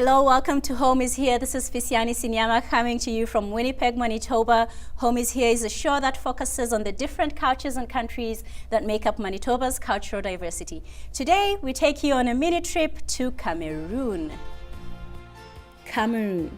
Hello, welcome to Home is Here. This is Fisyani Sinyama coming to you from Winnipeg, Manitoba. Home is Here is a show that focuses on the different cultures and countries that make up Manitoba's cultural diversity. Today, we take you on a mini trip to Cameroon. Cameroon.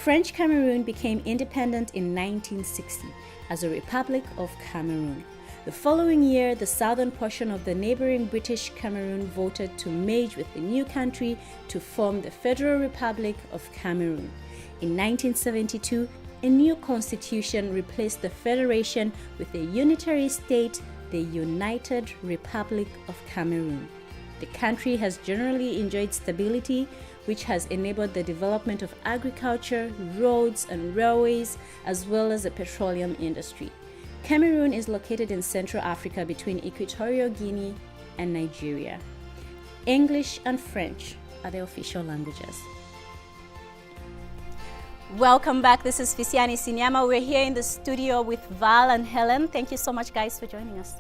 French Cameroon became independent in 1960 as a Republic of Cameroon. The following year, the southern portion of the neighboring British Cameroon voted to merge with the new country to form the Federal Republic of Cameroon. In 1972, a new constitution replaced the federation with a unitary state, the United Republic of Cameroon. The country has generally enjoyed stability, which has enabled the development of agriculture, roads, and railways, as well as the petroleum industry. Cameroon is located in Central Africa between Equatorial Guinea and Nigeria. English and French are the official languages. Welcome back. This is Fisyani Sinyama. We're here in the studio with Val and Helen. Thank you so much, guys, for joining us.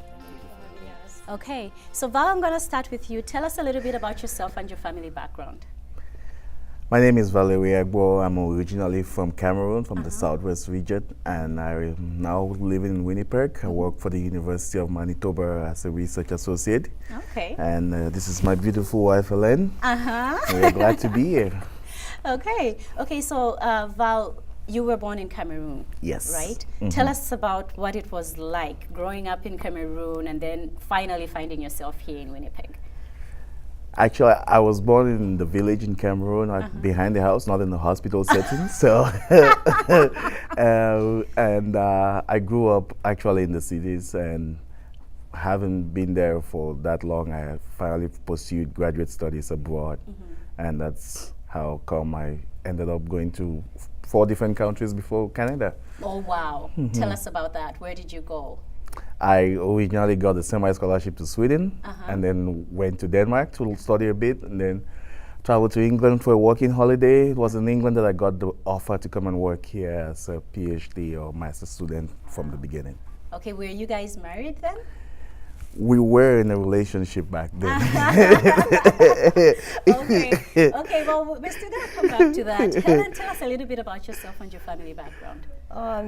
Okay, so Val, I'm going to start with you. Tell us a little bit about yourself and your family background. My name is Valerie Agbo. I'm originally from Cameroon, from the Southwest region, and I am now living in Winnipeg. I work for the University of Manitoba as a research associate. Okay. And this is my beautiful wife, Helen. We're glad to be here. Okay. Okay, so Val, you were born in Cameroon. Yes. Right? Tell us about what it was like growing up in Cameroon and then finally finding yourself here in Winnipeg. Actually, I was born in the village in Cameroon, behind the house, not in the hospital setting. So, I grew up actually in the cities, and having been there for that long, I finally pursued graduate studies abroad, and that's how come I ended up going to 4 different countries before Canada. Oh wow! Tell us about that. Where did you go? I originally got a semi-scholarship to Sweden, and then went to Denmark to study a bit, and then traveled to England for a working holiday. It was in England that I got the offer to come and work here as a PhD or master's student from the beginning. Okay, were you guys married then? We were in a relationship back then. Okay, well, we're still going to come back to that. Helen, tell us a little bit about yourself and your family background.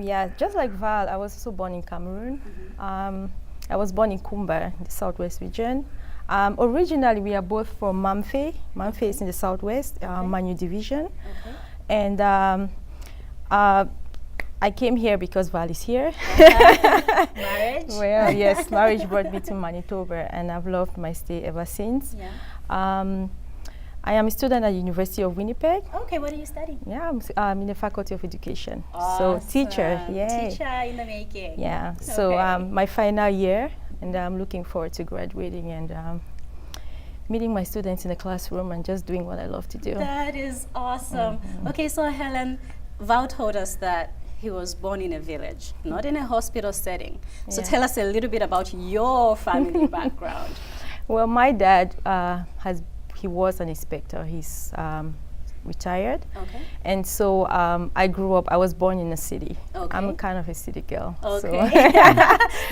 Yeah, just like Val, I was also born in Cameroon. I was born in Kumba, the Southwest region. Originally, we are both from Mamfe. Mamfe is in the Southwest, Manu Division. And I came here because Val is here. Marriage? Well, yes, marriage brought me to Manitoba, and I've loved my stay ever since. I am a student at the University of Winnipeg. Okay, what are you studying? Yeah, I'm in the Faculty of Education. Awesome. So teacher, Teacher in the making. Yeah, so my final year, and I'm looking forward to graduating and meeting my students in the classroom and just doing what I love to do. That is awesome. Okay, so Helen, Val told us that he was born in a village, not in a hospital setting. So tell us a little bit about your family background. Well, my dad he was an inspector. He's retired. And so I grew up, I was born in a city. I'm kind of a city girl. So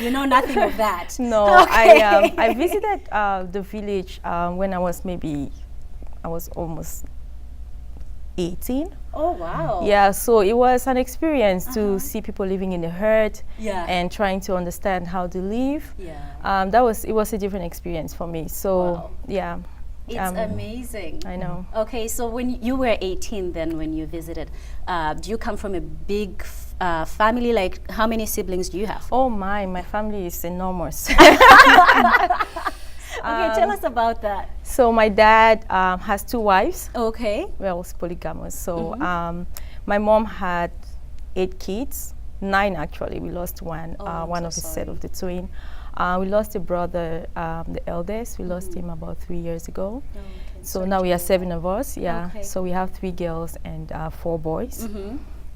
you know nothing of that. No, I visited the village when I was almost 18. Oh wow. Yeah, so it was an experience to see people living in the herd and trying to understand how to live. It was a different experience for me. So it's amazing. I know. Okay, so when you were 18 then when you visited, do you come from a big family? Like how many siblings do you have? Oh my family is enormous. Okay, tell us about that. So my dad has 2 wives. Okay. Well, it's polygamous. So my mom had 8 kids, 9 actually. We lost one. One of the set of the twin. We lost a brother, the eldest. We lost him about 3 years ago. So now we are 7 of us. So we have 3 girls and 4 boys.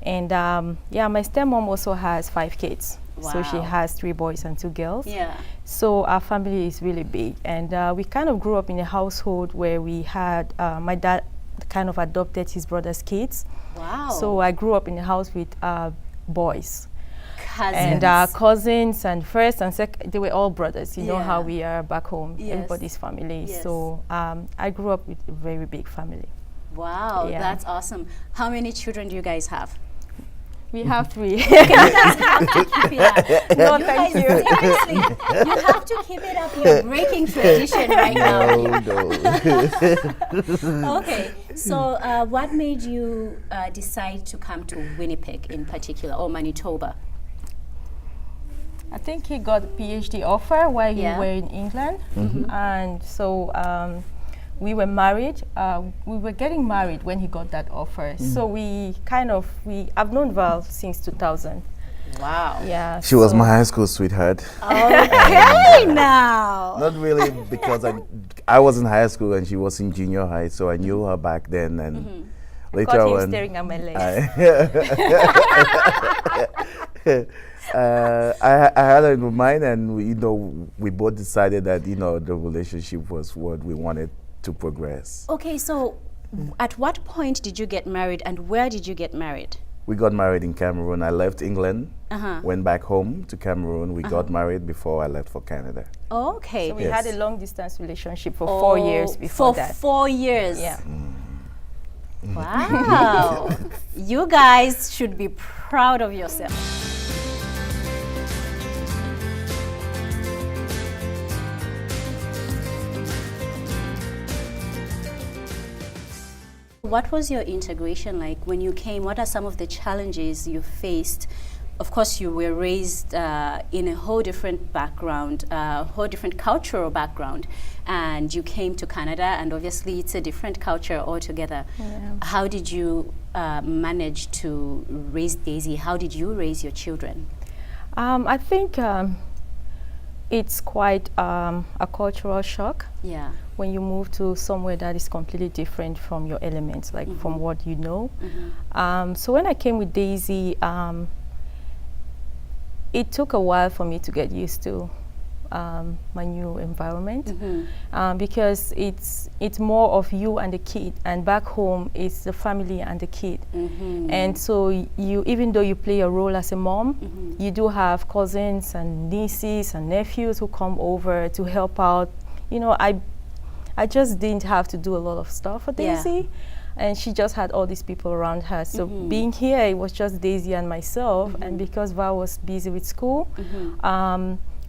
And my stepmom also has 5 kids. So she has 3 boys and 2 girls. So our family is really big, and we kind of grew up in a household where we had my dad kind of adopted his brother's kids. So I grew up in a house with boys. Cousins. And cousins and first and second, they were all brothers. You know how we are back home, everybody's family. So I grew up with a very big family. Wow, Yeah. that's awesome. How many children do you guys have? We have 3. Okay, you guys have to keep it up. No, You thank guys, you. seriously, you have to keep it up. You're breaking tradition right now. No. Okay, so what made you decide to come to Winnipeg in particular, or Manitoba? I think he got a PhD offer while Yeah. we were in England, and so we were married. We were getting married when he got that offer. So I've known Val since 2000. Wow. Yeah. She was my high school sweetheart. Okay, now. Not really, because I was in high school and she was in junior high, so I knew her back then. And later Caught him on, staring at my legs. I had her in mind, and we both decided that the relationship was what we wanted to progress. Okay, so at what point did you get married, and where did you get married? We got married in Cameroon. I left England, went back home to Cameroon. We got married before I left for Canada. Okay. So we Yes. had a long distance relationship for 4 years before that. For 4 years. Yeah. Wow. You guys should be proud of yourself. What was your integration like when you came? What are some of the challenges you faced? Of course, you were raised in a whole different background, whole different cultural background, and you came to Canada, and obviously it's a different culture altogether. Yeah. How did you manage to raise Daisy? How did you raise your children? I think it's quite a cultural shock Yeah. when you move to somewhere that is completely different from your elements, like from what you know. So when I came with Daisy, it took a while for me to get used to my new environment, because it's more of you and the kid, and back home it's the family and the kid. And so even though you play a role as a mom, you do have cousins and nieces and nephews who come over to help out. I just didn't have to do a lot of stuff for Daisy, and she just had all these people around her. So being here, it was just Daisy and myself, and because Val was busy with school,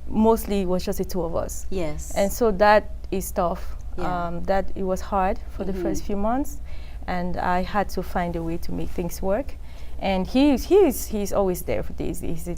mostly it was just the two of us. Yes. And so that is tough. Yeah. That it was hard for the first few months, and I had to find a way to make things work. And he's always there for Daisy.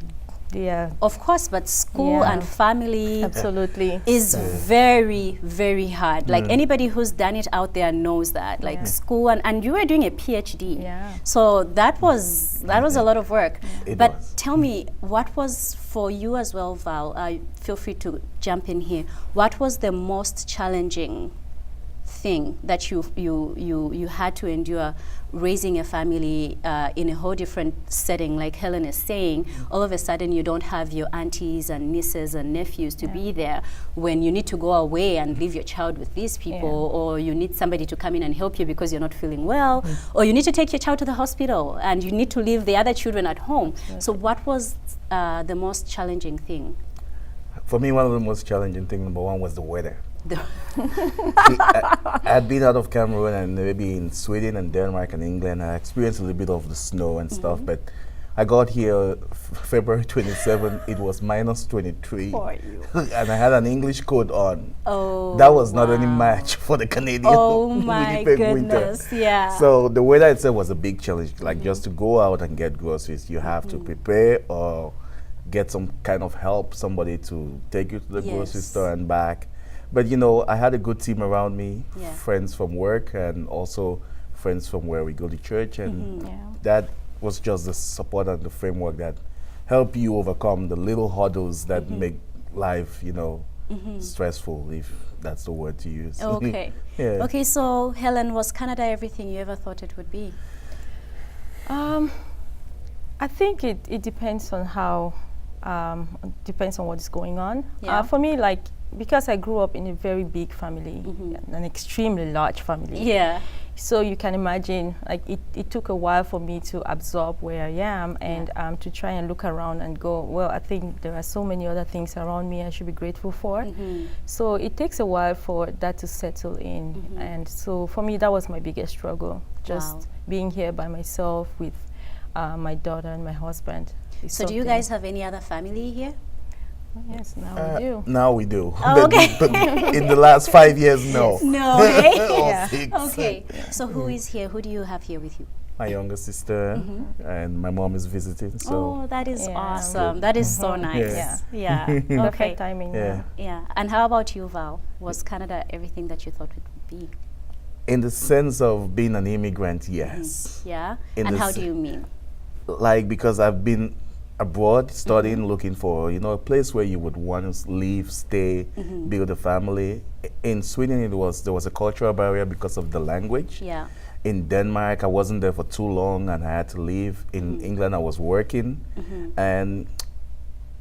Of course, but school and family Absolutely. is very, very hard. Like anybody who's done it out there knows that. Like school, and you were doing a PhD. Yeah. So that was a lot of work. It But was. tell me, what was for you as well, Val? Feel free to jump in here. What was the most challenging thing that you had to endure raising a family in a whole different setting? Like Helen is saying, all of a sudden you don't have your aunties and nieces and nephews to be there when you need to go away and leave your child with these people, or you need somebody to come in and help you because you're not feeling well, or you need to take your child to the hospital and you need to leave the other children at home. So what was the most challenging thing? For me, one of the most challenging things, number one, was the weather. I'd been out of Cameroon and maybe in Sweden and Denmark and England. I experienced a little bit of the snow and stuff, but I got here February 27. It was minus 23, For you. and I had an English coat on. Oh, That was not any match for the Canadian Oh my Winnipeg winter. goodness, yeah. So the weather itself was a big challenge. Like just to go out and get groceries, you have to prepare or get some kind of help, somebody to take you to the grocery Yes. store and back. But I had a good team around me, Yeah. friends from work and also friends from where we go to church, and Yeah. that was just the support and the framework that help you overcome the little hurdles that make life, stressful, if that's the word to use. Okay. Yeah. Okay, so Helen, was Canada everything you ever thought it would be? I think it depends on how, depends on what is going on. Yeah. For me, like because I grew up in a very big family, an extremely large family. Yeah. So you can imagine, like it took a while for me to absorb where I am and to try and look around and go, well, I think there are so many other things around me I should be grateful for. So it takes a while for that to settle in. And so for me, that was my biggest struggle, just being here by myself with my daughter and my husband. So do you guys have any other family here? Yes, now we do. Now we do. Oh, okay. But in the last 5 years, no. No, eh? Or 6. Okay. So who is here? Who do you have here with you? My younger sister and my mom is visiting. So Oh, that is awesome. That is so nice. Yeah. Okay. Perfect timing. Yeah. And how about you, Val? Was Canada everything that you thought it would be? in the sense of being an immigrant, yes. Yeah. In And how do you mean? Like, because I've been abroad studying, looking for, you know, a place where you would want to live, stay, build a family. In Sweden, there was a cultural barrier because of the language. Yeah. In Denmark, I wasn't there for too long and I had to leave. In England, I was working. And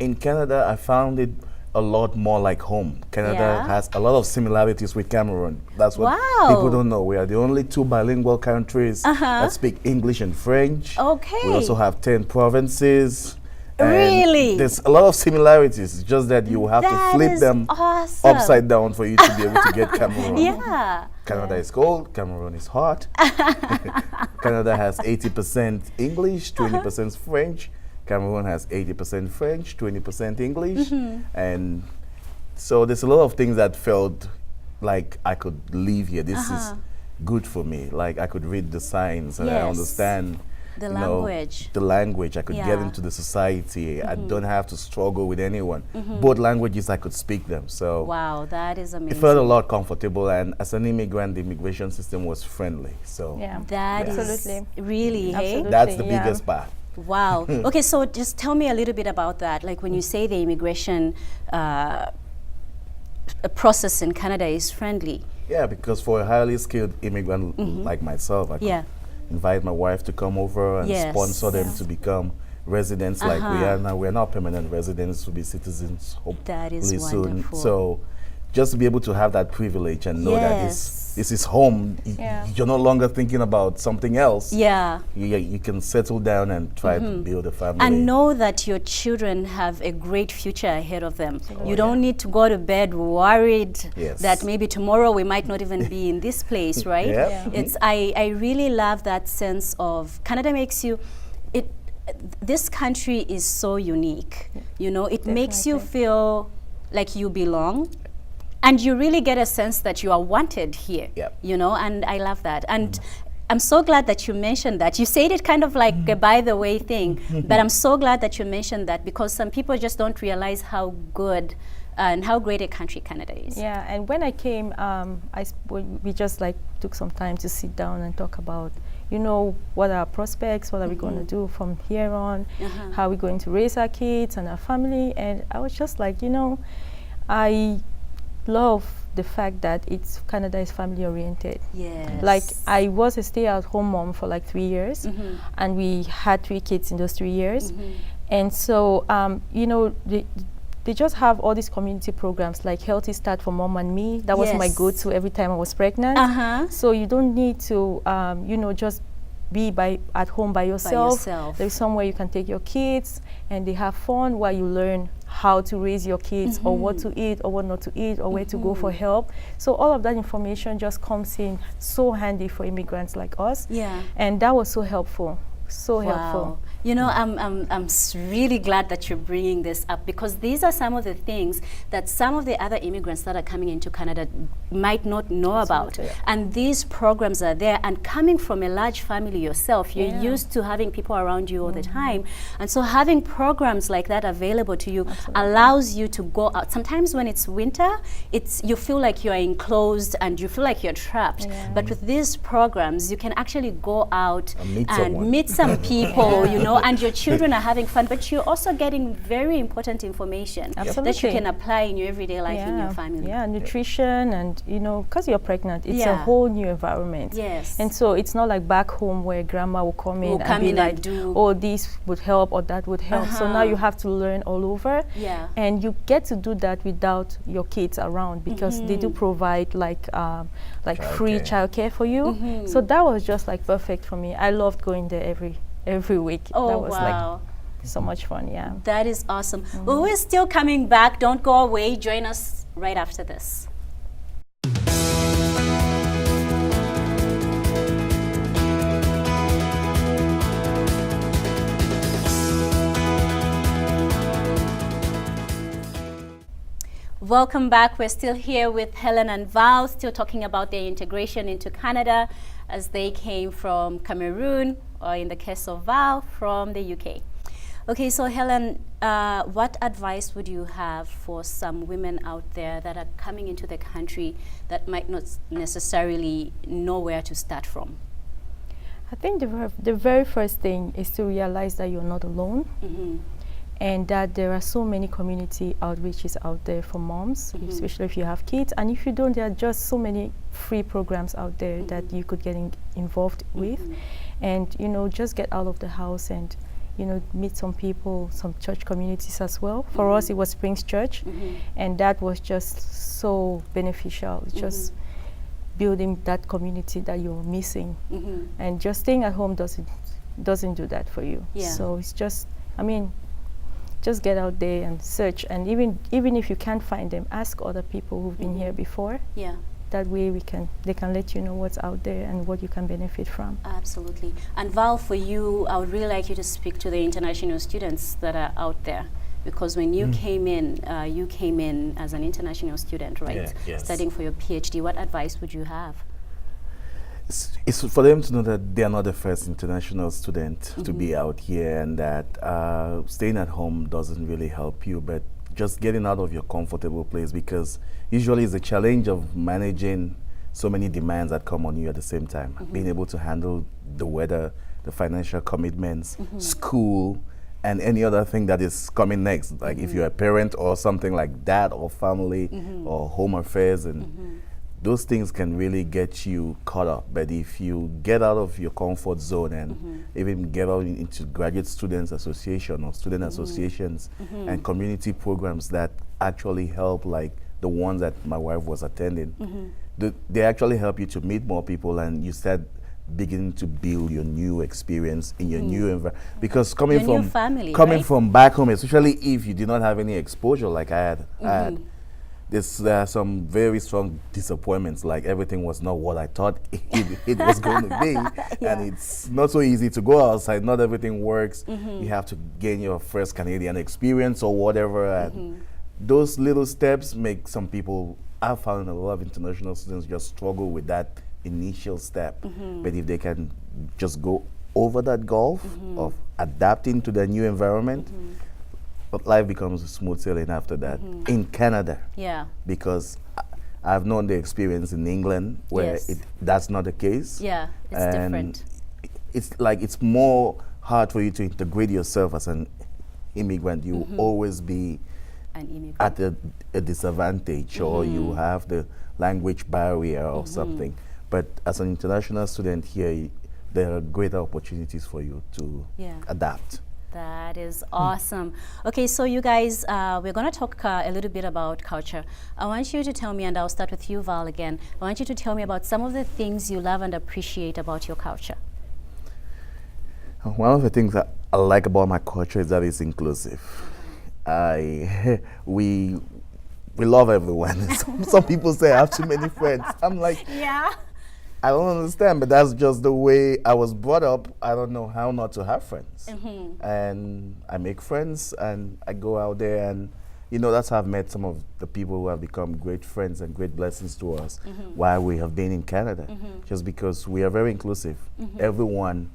in Canada, I found it a lot more like home. Canada has a lot of similarities with Cameroon. That's what people don't know. We are the only two bilingual countries that speak English and French. Okay. We also have 10 provinces. Really? There's a lot of similarities. It's just that you have to flip them upside down for you to be able to get Cameroon. Yeah. Canada is cold, Cameroon is hot. Canada has 80% English, 20% French. Cameroon has 80% French, 20% English. And so there's a lot of things that felt like I could live here. This is good for me. Like I could read the signs and I understand the language. The language. I could get into the society. I don't have to struggle with anyone. Both languages, I could speak them. So wow, that is amazing. It felt a lot comfortable, and as an immigrant, the immigration system was friendly. So that is really, hey? That's the biggest part. Wow. Okay, so just tell me a little bit about that. Like when you say the immigration process in Canada is friendly. Yeah, because for a highly skilled immigrant like myself, I could invite my wife to come over and sponsor them to become residents like we are now. We're not permanent residents, to be citizens hopefully soon. Wonderful. So just to be able to have that privilege and know that this is home. You're no longer thinking about something else. Yeah. You can settle down and try to build a family. And know that your children have a great future ahead of them. You don't need to go to bed worried that maybe tomorrow we might not even be in this place, right? It's I really love that sense of Canada makes you this country is so unique. You know, it makes you feel like you belong. And you really get a sense that you are wanted here, you know, and I love that. And I'm so glad that you mentioned that. You said it kind of like a by the way thing, but I'm so glad that you mentioned that because some people just don't realize how good and how great a country Canada is. Yeah, and when I came, we just like took some time to sit down and talk about, you know, what are our prospects, what are we going to do from here on, how are we going to raise our kids and our family. And I was just like, you know, I love the fact that Canada is family oriented. Yes. Like I was a stay-at-home mom for like 3 years, and we had 3 kids in those 3 years. And so, you know, they just have all these community programs like Healthy Start for Mom and Me. That was my go-to every time I was pregnant. So you don't need to, you know, just be at home by yourself. There's somewhere you can take your kids and they have fun while you learn how to raise your kids or what to eat or what not to eat or where to go for help. So all of that information just comes in so handy for immigrants like us. Yeah. And that was so helpful. So helpful. You know, I'm really glad that you're bringing this up because these are some of the things that some of the other immigrants that are coming into Canada might not know about. And these programs are there. And coming from a large family yourself, you're used to having people around you all the time. And so having programs like that available to you allows you to go out. Sometimes when it's winter, you feel like you're enclosed and you feel like you're trapped. But with these programs, you can actually go out and meet some people, you and your children are having fun, but you're also getting very important information that you can apply in your everyday life in your family. Yeah, nutrition, and because you're pregnant, it's a whole new environment. Yes. And so it's not like back home where grandma will come in and be like, oh, this would help or that would help. So now you have to learn all over. Yeah. And you get to do that without your kids around, because they do provide like free childcare for you. So that was just like perfect for me. I loved going there every week. Oh, that was wow. like so much fun. Yeah. That is awesome. Well, we're still coming back. Don't go away. Join us right after this. Welcome back. We're still here with Helen and Val, still talking about their integration into Canada as they came from Cameroon, or in the case of Val, from the UK. Okay, so Helen, what advice would you have for some women out there that are coming into the country that might not necessarily know where to start from? I think the very first thing is to realize that you're not alone. And that there are so many community outreaches out there for moms, especially if you have kids. And if you don't, there are just so many free programs out there that you could get involved with. And, just get out of the house and, meet some people, some church communities as well. For us, it was Springs Church. And that was just so beneficial. It's just building that community that you're missing. And just staying at home doesn't do that for you. Yeah. So it's just, just get out there and search, and even if you can't find them, ask other people who've been here before. Yeah. That way they can let you know what's out there and what you can benefit from. Absolutely. And Val, for you, I would really like you to speak to the international students that are out there, because when you came in as an international student, right? Yeah, yes. Studying for your PhD. What advice would you have? It's for them to know that they are not the first international student to be out here, and that staying at home doesn't really help you, but just getting out of your comfortable place, because usually it's a challenge of managing so many demands that come on you at the same time. Being able to handle the weather, the financial commitments, school, and any other thing that is coming next. Like if you're a parent or something like that, or family, or home affairs, and those things can really get you caught up. But if you get out of your comfort zone and even get out into graduate students association or student associations and community programs that actually help, like the ones that my wife was attending, they actually help you to meet more people, and you start beginning to build your new experience in your new environment. Because coming your new family, from back home, especially if you did not have any exposure like I had, there are some very strong disappointments, like everything was not what I thought it was going to be. And it's not so easy to go outside. Not everything works. You have to gain your first Canadian experience or whatever. And those little steps make some people, I've found a lot of international students just struggle with that initial step. But if they can just go over that gulf of adapting to the new environment, but life becomes smooth sailing after that. In Canada, because I've known the experience in England where that's not the case. Yeah, it's different. It's like it's more hard for you to integrate yourself as an immigrant. You will always be at a disadvantage, or you have the language barrier or something. But as an international student here, there are greater opportunities for you to adapt. That is awesome. Okay, so you guys, we're going to talk a little bit about culture. I want you to tell me, and I'll start with you, Val, again. I want you to tell me about some of the things you love and appreciate about your culture. One of the things that I like about my culture is that it's inclusive. We love everyone. Some people say I have too many friends. I'm like, I don't understand, but that's just the way I was brought up. I don't know how not to have friends. And I make friends, and I go out there, and that's how I've met some of the people who have become great friends and great blessings to us while we have been in Canada. Just because we are very inclusive. Everyone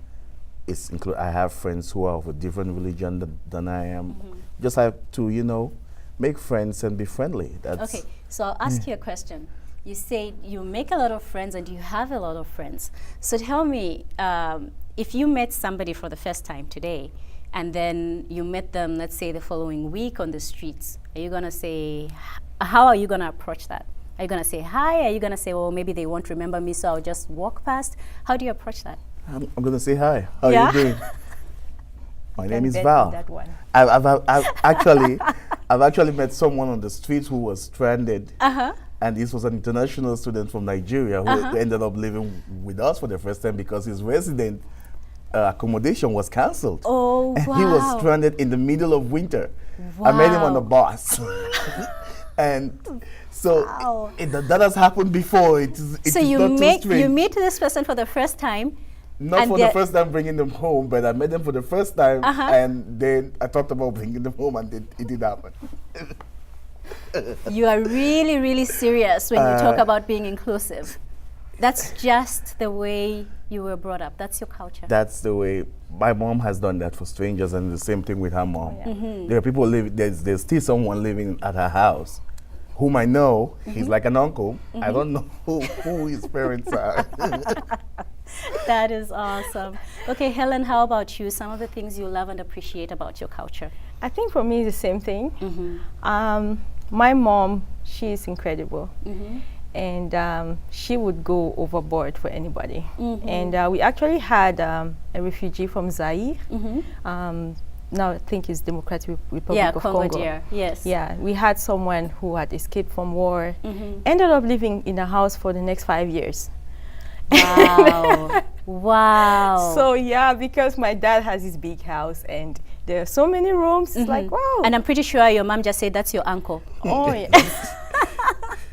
is included. I have friends who are of a different religion than I am. Just have to, make friends and be friendly. That's okay, so I'll ask you a question. You say you make a lot of friends and you have a lot of friends. So tell me, if you met somebody for the first time today, and then you met them, let's say, the following week on the streets, are you going to say, how are you going to approach that? Are you going to say hi? Are you going to say, well, maybe they won't remember me, so I'll just walk past? How do you approach that? I'm going to say hi. How are you doing? My name is Val. That one. I've actually met someone on the street who was stranded. And this was an international student from Nigeria who ended up living with us for the first time because his resident accommodation was cancelled. Oh, and wow. he was stranded in the middle of winter. Wow. I met him on the bus. And so that has happened before. So you meet this person for the first time. Not for the first time bringing them home, but I met them for the first time, and then I talked about bringing them home, and it did happen. You are really, really serious when you talk about being inclusive. That's just the way you were brought up. That's your culture. That's the way. My mom has done that for strangers, and the same thing with her mom. There are people living. There's still someone living at her house, whom I know. He's like an uncle. I don't know who his parents are. That is awesome. Okay, Helen, how about you? Some of the things you love and appreciate about your culture. I think for me, it's the same thing. My mom, she is incredible. And she would go overboard for anybody. And we actually had a refugee from Zaire. Now I think it's Democratic Republic of Congo. Dear. Yes. Yeah, we had someone who had escaped from war, ended up living in a house for the next 5 years. Wow. Wow. So yeah, because my dad has this big house and there are so many rooms, it's like, wow. And I'm pretty sure your mom just said that's your uncle. Oh, yes.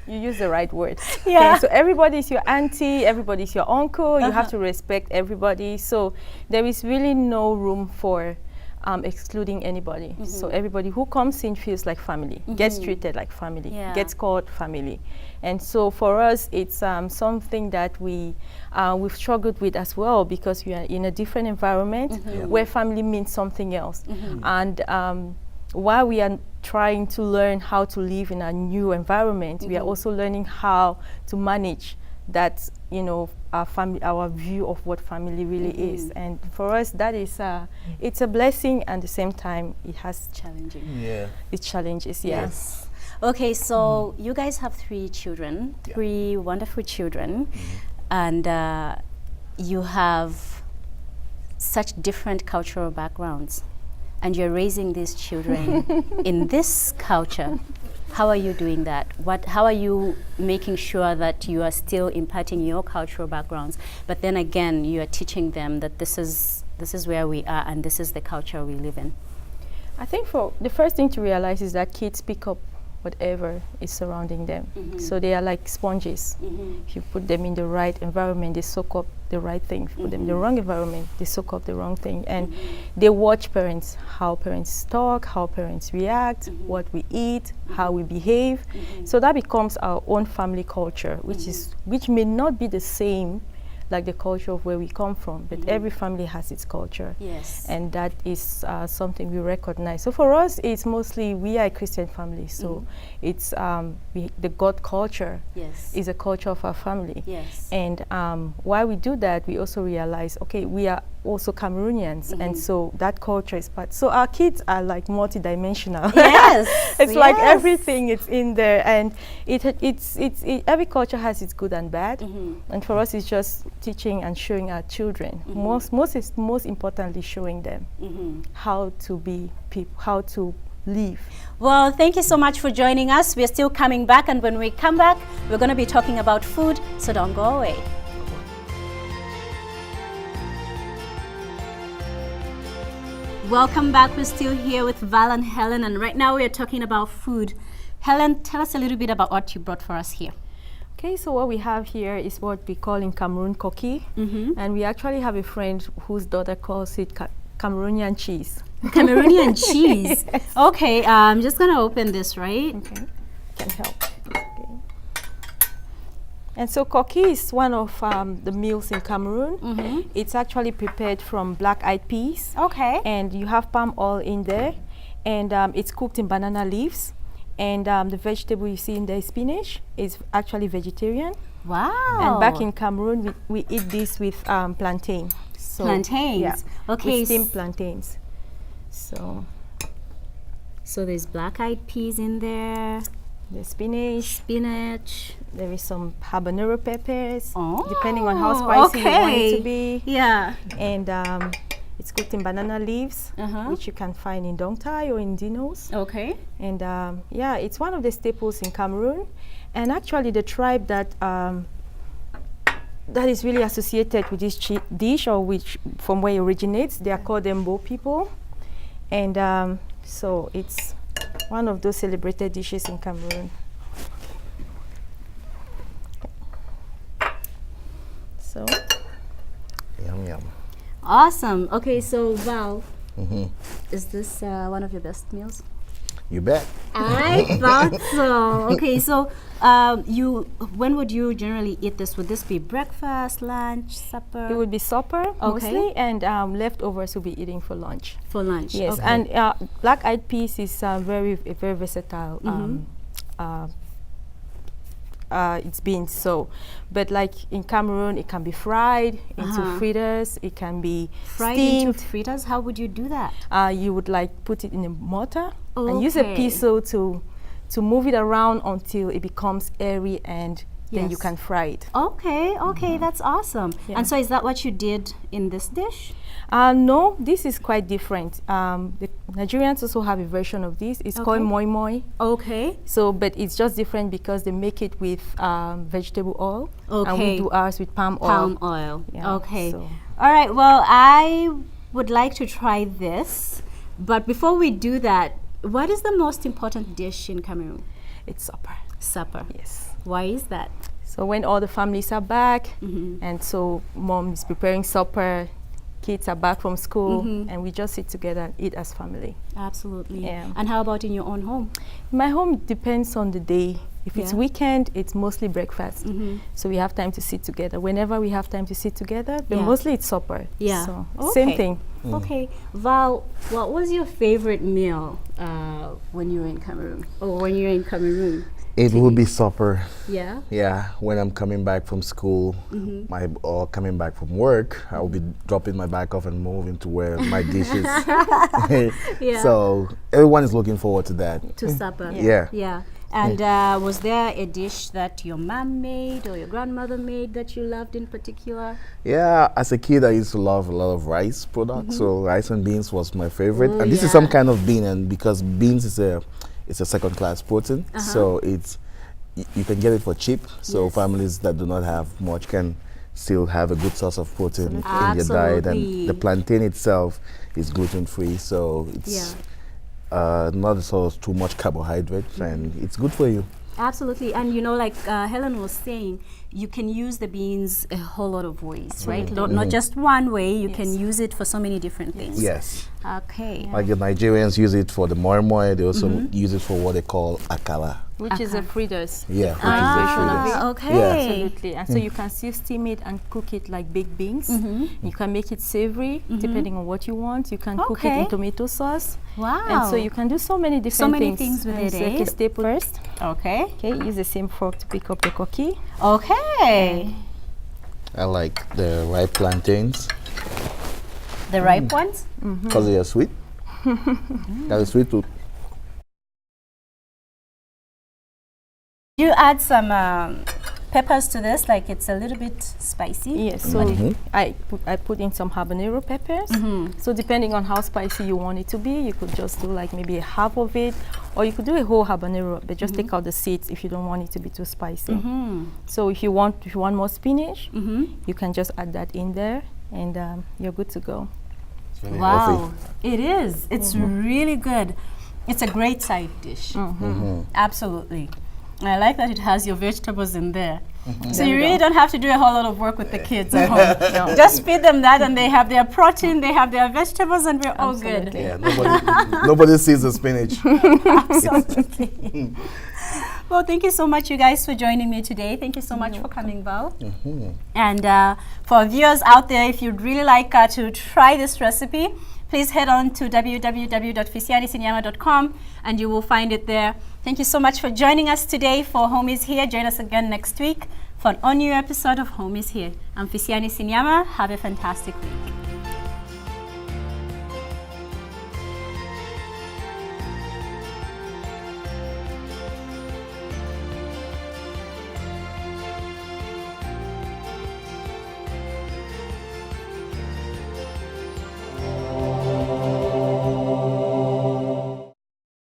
You use the right word. Yeah. Okay, so everybody is your auntie, everybody is your uncle. You have to respect everybody. So there is really no room for excluding anybody. So everybody who comes in feels like family, gets treated like family, gets called family. And so for us, it's something that we've struggled with as well, because we are in a different environment where family means something else. And while we are trying to learn how to live in a new environment, we are also learning how to manage that, you know, our view of what family really is. And for us, that is it's a blessing, and at the same time it has its challenges. Yes. Okay, so you guys have 3 children, 3 wonderful children, and you have such different cultural backgrounds, and you're raising these children in this culture. How are you doing that? How are you making sure that you are still imparting your cultural backgrounds, but then again you are teaching them that this is where we are and this is the culture we live in? I think for the first thing to realize is that kids pick up whatever is surrounding them. So they are like sponges. If you put them in the right environment, they soak up the right thing. If you put them in the wrong environment, they soak up the wrong thing. And they watch parents, how parents talk, how parents react, what we eat, how we behave. So that becomes our own family culture, which may not be the same like the culture of where we come from, but every family has its culture. Yes. And that is something we recognize. So for us, it's mostly, we are a Christian family, so it's the God culture is a culture of our family. Yes. And while we do that, we also realize, okay, we are also Cameroonians, and so that culture is part. So our kids are like multidimensional. Yes. It's like everything is in there, and every culture has its good and bad. And for us, it's just teaching and showing our children. Most importantly, showing them how to be people, how to live. Well, thank you so much for joining us. We're still coming back, and when we come back, we're going to be talking about food, so don't go away. Welcome back. We're still here with Val and Helen, and right now we're talking about food. Helen, tell us a little bit about what you brought for us here. Okay, so what we have here is what we call in Cameroon koki, and we actually have a friend whose daughter calls it Cameroonian cheese. Cameroonian cheese. Yes. Okay, I'm just gonna open this, right? Okay, can help. Okay. And so koki is one of the meals in Cameroon. It's actually prepared from black-eyed peas. Okay. And you have palm oil in there, and it's cooked in banana leaves. And the vegetable you see in there, spinach, is actually vegetarian. Wow. And back in Cameroon, we eat this with plantain. So, Plantains. Yeah. Okay. We steam plantains. So there's black-eyed peas in there. The spinach. There is some habanero peppers, depending on how spicy you want it to be. Yeah. And it's cooked in banana leaves, which you can find in Dong Tai or in Dinos. Okay. And yeah, it's one of the staples in Cameroon. And actually, the tribe that that is really associated with this dish, or which from where it originates, they are called the Mbo people. And so it's one of those celebrated dishes in Cameroon. So, Yum, yum. Awesome. Okay, so Val, is this one of your best meals? You bet. I thought so. Okay, so when would you generally eat this? Would this be breakfast, lunch, supper? it would be supper mostly, and leftovers will be eating for lunch. For lunch. Yes, okay. and black-eyed peas is very versatile. It's beans, so, but like in Cameroon, it can be fried into fritters. It can be fried steamed. into fritters. How would you do that? You would like put it in a mortar and use a pistol to move it around until it becomes airy, and then you can fry it. Okay, that's awesome. Yeah. And so is that what you did in this dish? No, this is quite different. The Nigerians also have a version of this. It's called moi moi. Okay. So, but it's just different because they make it with vegetable oil. Okay. And we do ours with palm oil. Palm oil. Yeah, okay. so. All right. Well, I would like to try this, but before we do that, what is the most important dish in Cameroon? It's supper. Supper. Yes. Why is that? So when all the families are back, and so mom is preparing supper, kids are back from school, and we just sit together and eat as family. Absolutely. Yeah. And how about in your own home? My home depends on the day. If it's weekend, it's mostly breakfast. So we have time to sit together. Whenever we have time to sit together, but mostly it's supper. Yeah. So same thing. Okay. Val, what was your favorite meal when you were in Cameroon? Or when you're in Cameroon? It will be supper. Yeah? Yeah, when I'm coming back from school, or coming back from work, I will be dropping my bag off and moving to where my dish is. Yeah. So everyone is looking forward to that. To supper. Yeah. Yeah. And was there a dish that your mom made or your grandmother made that you loved in particular? Yeah, as a kid, I used to love a lot of rice products. So rice and beans was my favorite. And this is some kind of bean, and because beans is a second-class protein, so you can get it for cheap. So families that do not have much can still have a good source of protein in your diet. And the plantain itself is gluten-free, so it's not so too much carbohydrates, and it's good for you. Absolutely. And you know, like Helen was saying, you can use the beans a whole lot of ways, right? Not just one way. You can use it for so many different things. Yes. Okay. Like the Nigerians use it for the moi moi. They also use it for what they call akala. Which is a fritters. Yeah. Okay. Absolutely. And so you can still steam it and cook it like baked beans. You can make it savory depending on what you want. You can cook it in tomato sauce. Wow. And so you can do so many different so many things with it, like a staple first. Okay. Okay, use the same fork to pick up the cookie. Okay. I like the ripe plantains. The ripe ones? Because they are sweet. Got a sweet tooth. You add some peppers to this, like it's a little bit spicy. Yes, so I put in some habanero peppers. So depending on how spicy you want it to be, you could just do like maybe a half of it, or you could do a whole habanero, but just take out the seeds if you don't want it to be too spicy. So if you want more spinach, you can just add that in there, and you're good to go. Wow, it is. It's really good. It's a great side dish. Absolutely. I like that it has your vegetables in there. So you really don't have to do a whole lot of work with the kids at home. Just feed them that and they have their protein, they have their vegetables, and we're all good. Yeah, nobody sees the spinach. Absolutely. Well, thank you so much, you guys, for joining me today. Thank you so much for coming, Val. And for our viewers out there, if you'd really like to try this recipe, please head on to www.fisyani.com and you will find it there. Thank you so much for joining us today for Home is Here. Join us again next week for an all-new episode of Home is Here. I'm Fisyani Sinyama. Have a fantastic week.